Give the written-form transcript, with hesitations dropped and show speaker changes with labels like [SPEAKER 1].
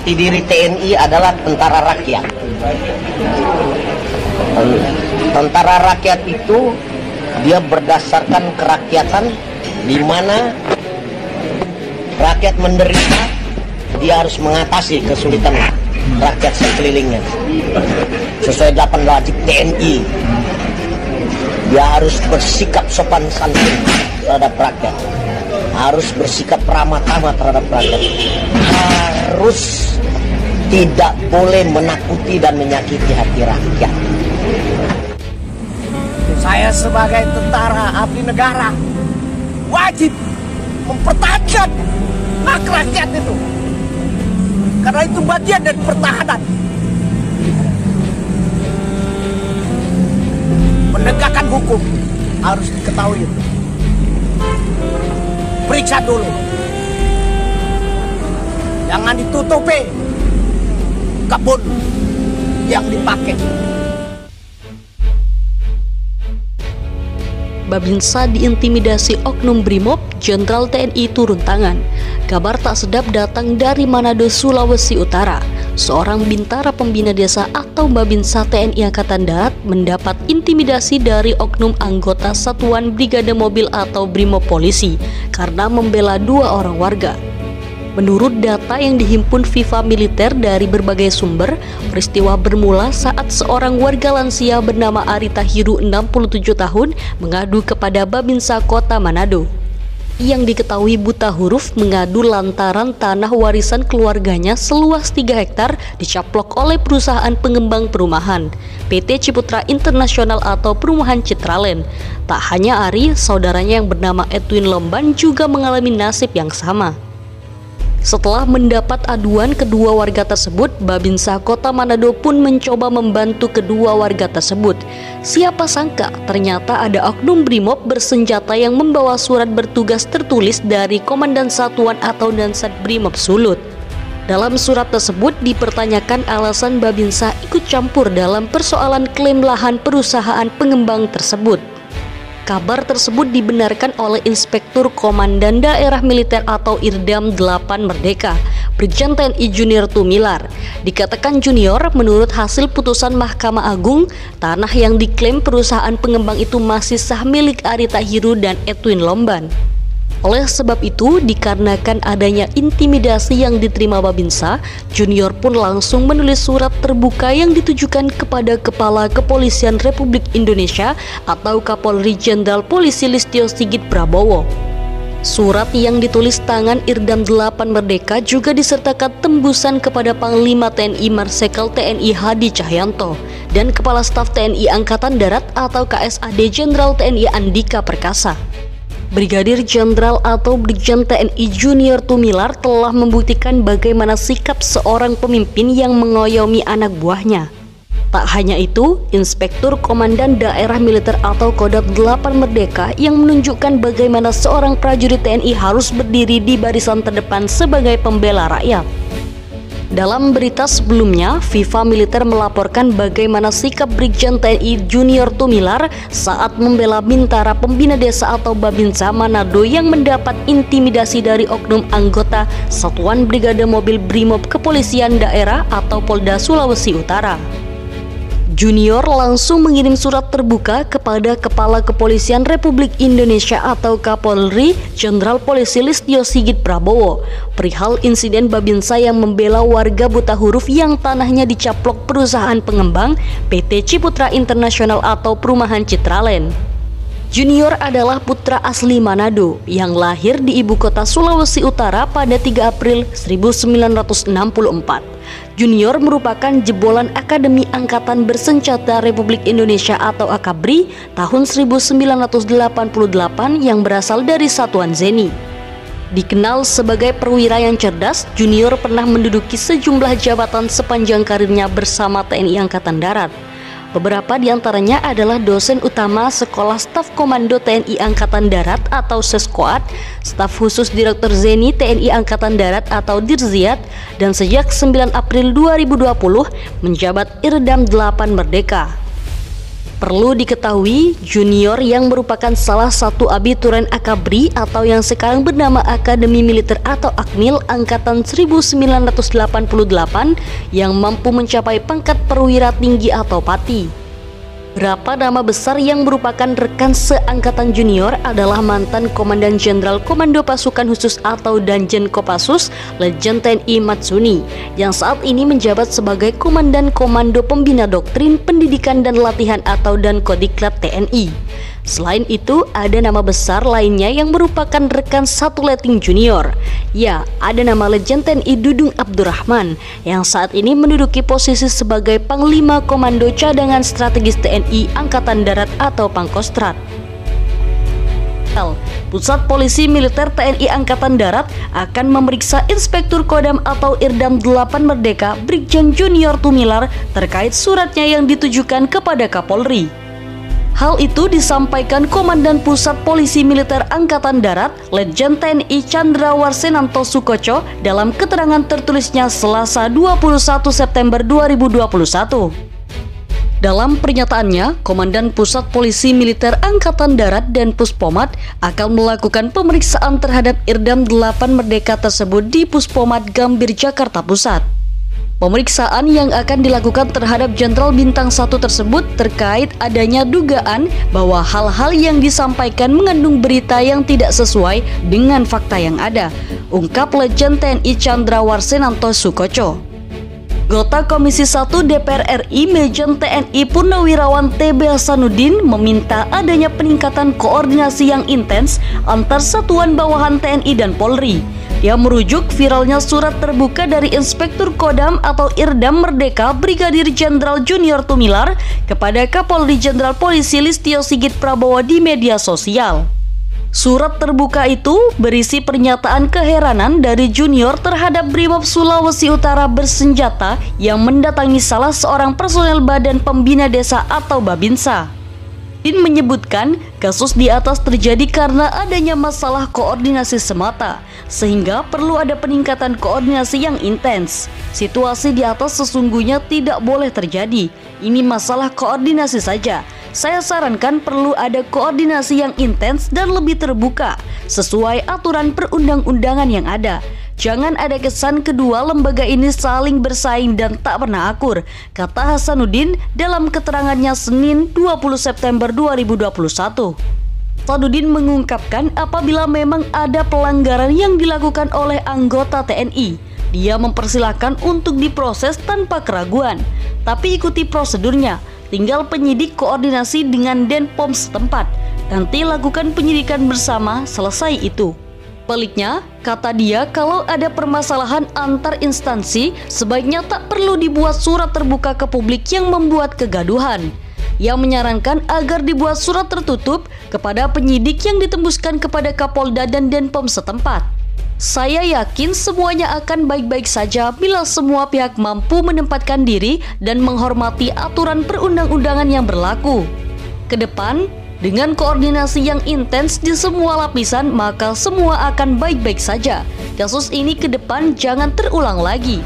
[SPEAKER 1] Jati diri TNI adalah tentara rakyat. Tentara rakyat itu dia berdasarkan kerakyatan, di mana rakyat menderita, dia harus mengatasi kesulitan rakyat sekelilingnya sesuai 8 wajib TNI. Dia harus bersikap sopan santun terhadap rakyat, harus bersikap ramah tamah terhadap rakyat, harus tidak boleh menakuti dan menyakiti hati rakyat.
[SPEAKER 2] Saya sebagai tentara abdi negara wajib mempertahankan hak rakyat itu, karena itu bagian dari pertahanan. Menegakkan hukum harus diketahui. Periksa dulu, jangan ditutupi kebun yang dipakai.
[SPEAKER 3] Babinsa diintimidasi oknum Brimob, Jenderal TNI turun tangan. Kabar tak sedap datang dari Manado, Sulawesi Utara. Seorang bintara pembina desa atau Babinsa TNI Angkatan Darat mendapat intimidasi dari oknum anggota Satuan Brigade Mobil atau Brimob Polisi karena membela 2 orang warga. Menurut data yang dihimpun FIFA Militer dari berbagai sumber, peristiwa bermula saat seorang warga lansia bernama Ari Tahiru 67 tahun mengadu kepada Babinsa Kota Manado. Yang diketahui buta huruf mengadu lantaran tanah warisan keluarganya seluas 3 hektar dicaplok oleh perusahaan pengembang perumahan, PT Ciputra Internasional atau Perumahan Citraland. Tak hanya Ari, saudaranya yang bernama Edwin Lomban juga mengalami nasib yang sama. Setelah mendapat aduan kedua warga tersebut, Babinsa Kota Manado pun mencoba membantu kedua warga tersebut. Siapa sangka ternyata ada oknum Brimob bersenjata yang membawa surat bertugas tertulis dari Komandan Satuan atau Dansat Brimob Sulut. Dalam surat tersebut dipertanyakan alasan Babinsa ikut campur dalam persoalan klaim lahan perusahaan pengembang tersebut. Kabar tersebut dibenarkan oleh Inspektur Komandan Daerah Militer atau Irdam 8 Merdeka, Brigjen TNI Junior Tumilar. Dikatakan junior, menurut hasil putusan Mahkamah Agung, tanah yang diklaim perusahaan pengembang itu masih sah milik Ari Tahiru dan Edwin Lomban. Oleh sebab itu, dikarenakan adanya intimidasi yang diterima Babinsa, Junior pun langsung menulis surat terbuka yang ditujukan kepada Kepala Kepolisian Republik Indonesia atau Kapolri Jenderal Polisi Listio Sigit Prabowo. Surat yang ditulis tangan Irdam 8 Merdeka juga disertakan tembusan kepada Panglima TNI Marsikal TNI Hadi Cahyanto dan Kepala Staf TNI Angkatan Darat atau KSAD Jenderal TNI Andika Perkasa. Brigadir Jenderal atau Brigjen TNI Junior Tumilar telah membuktikan bagaimana sikap seorang pemimpin yang mengayomi anak buahnya. Tak hanya itu, Inspektur Komandan Daerah Militer atau Kodam 8 Merdeka yang menunjukkan bagaimana seorang prajurit TNI harus berdiri di barisan terdepan sebagai pembela rakyat. Dalam berita sebelumnya, FIFA Militer melaporkan bagaimana sikap Brigjen TNI Junior Tumilar saat membela bintara pembina desa atau Babinsa Manado yang mendapat intimidasi dari oknum anggota Satuan Brigade Mobil Brimob Kepolisian Daerah atau Polda Sulawesi Utara. Junior langsung mengirim surat terbuka kepada Kepala Kepolisian Republik Indonesia atau Kapolri Jenderal Polisi Listio Sigit Prabowo perihal insiden Babinsa yang membela warga buta huruf yang tanahnya dicaplok perusahaan pengembang PT Ciputra Internasional atau Perumahan Citraland. Junior adalah putra asli Manado yang lahir di ibu kota Sulawesi Utara pada 3 April 1964. Junior merupakan jebolan Akademi Angkatan Bersenjata Republik Indonesia atau AKABRI tahun 1988 yang berasal dari Satuan Zeni. Dikenal sebagai perwira yang cerdas, Junior pernah menduduki sejumlah jabatan sepanjang karirnya bersama TNI Angkatan Darat. Beberapa di antaranya adalah dosen utama Sekolah Staf Komando TNI Angkatan Darat atau Seskoat, staf khusus Direktur Zeni TNI Angkatan Darat atau Dirziat, dan sejak 9 April 2020 menjabat Irdam 8 Merdeka. Perlu diketahui, Junior yang merupakan salah satu abituren Akabri atau yang sekarang bernama Akademi Militer atau Akmil Angkatan 1988 yang mampu mencapai pangkat perwira tinggi atau Pati. Berapa nama besar yang merupakan rekan seangkatan Junior adalah mantan Komandan Jenderal Komando Pasukan Khusus atau Danjen Kopassus Letjen TNI Matsuni yang saat ini menjabat sebagai Komandan Komando Pembina Doktrin, Pendidikan dan Latihan atau Dankodiklab TNI. Selain itu, ada nama besar lainnya yang merupakan rekan satu letting Junior. Ya, ada nama Letjen TNI Dudung Abdurrahman yang saat ini menduduki posisi sebagai Panglima Komando Cadangan Strategis TNI Angkatan Darat atau Pangkostrat. Pusat Polisi Militer TNI Angkatan Darat akan memeriksa Inspektur Kodam atau Irdam 8 Merdeka Brigjen Junior Tumilar terkait suratnya yang ditujukan kepada Kapolri. Hal itu disampaikan Komandan Pusat Polisi Militer Angkatan Darat Letjen TNI Chandra Warsenanto Sukoco dalam keterangan tertulisnya Selasa 21 September 2021. Dalam pernyataannya, Komandan Pusat Polisi Militer Angkatan Darat dan Puspomat akan melakukan pemeriksaan terhadap Irdam 8 Merdeka tersebut di Puspomat Gambir, Jakarta Pusat. Pemeriksaan yang akan dilakukan terhadap Jenderal Bintang 1 tersebut terkait adanya dugaan bahwa hal-hal yang disampaikan mengandung berita yang tidak sesuai dengan fakta yang ada, ungkap Letjen TNI Chandra Warsenanto Sukoco. Anggota Komisi 1 DPR RI Mejen TNI Purnawirawan TB Hasanuddin meminta adanya peningkatan koordinasi yang intens antar satuan bawahan TNI dan Polri. Dia merujuk viralnya surat terbuka dari Inspektur Kodam atau Irdam Merdeka Brigadir Jenderal Junior Tumilar kepada Kapolri Jenderal Polisi Listio Sigit Prabowo di media sosial. Surat terbuka itu berisi pernyataan keheranan dari Junior terhadap Brimob Sulawesi Utara bersenjata yang mendatangi salah seorang personel Badan Pembina Desa atau Babinsa. Din menyebutkan kasus di atas terjadi karena adanya masalah koordinasi semata, sehingga perlu ada peningkatan koordinasi yang intens. Situasi di atas sesungguhnya tidak boleh terjadi. Ini masalah koordinasi saja. Saya sarankan perlu ada koordinasi yang intens dan lebih terbuka, sesuai aturan perundang-undangan yang ada. Jangan ada kesan kedua lembaga ini saling bersaing dan tak pernah akur, kata Hasanuddin dalam keterangannya Senin 20 September 2021. Hasanuddin mengungkapkan apabila memang ada pelanggaran yang dilakukan oleh anggota TNI, dia mempersilahkan untuk diproses tanpa keraguan, tapi ikuti prosedurnya. Tinggal penyidik koordinasi dengan Denpom setempat, nanti lakukan penyidikan bersama, selesai itu. Baliknya, kata dia, kalau ada permasalahan antar instansi, sebaiknya tak perlu dibuat surat terbuka ke publik yang membuat kegaduhan. Ia menyarankan agar dibuat surat tertutup kepada penyidik yang ditembuskan kepada Kapolda dan Denpom setempat. Saya yakin semuanya akan baik-baik saja bila semua pihak mampu menempatkan diri dan menghormati aturan perundang-undangan yang berlaku. Kedepan, dengan koordinasi yang intens di semua lapisan, maka semua akan baik-baik saja. Kasus ini ke depan jangan terulang lagi.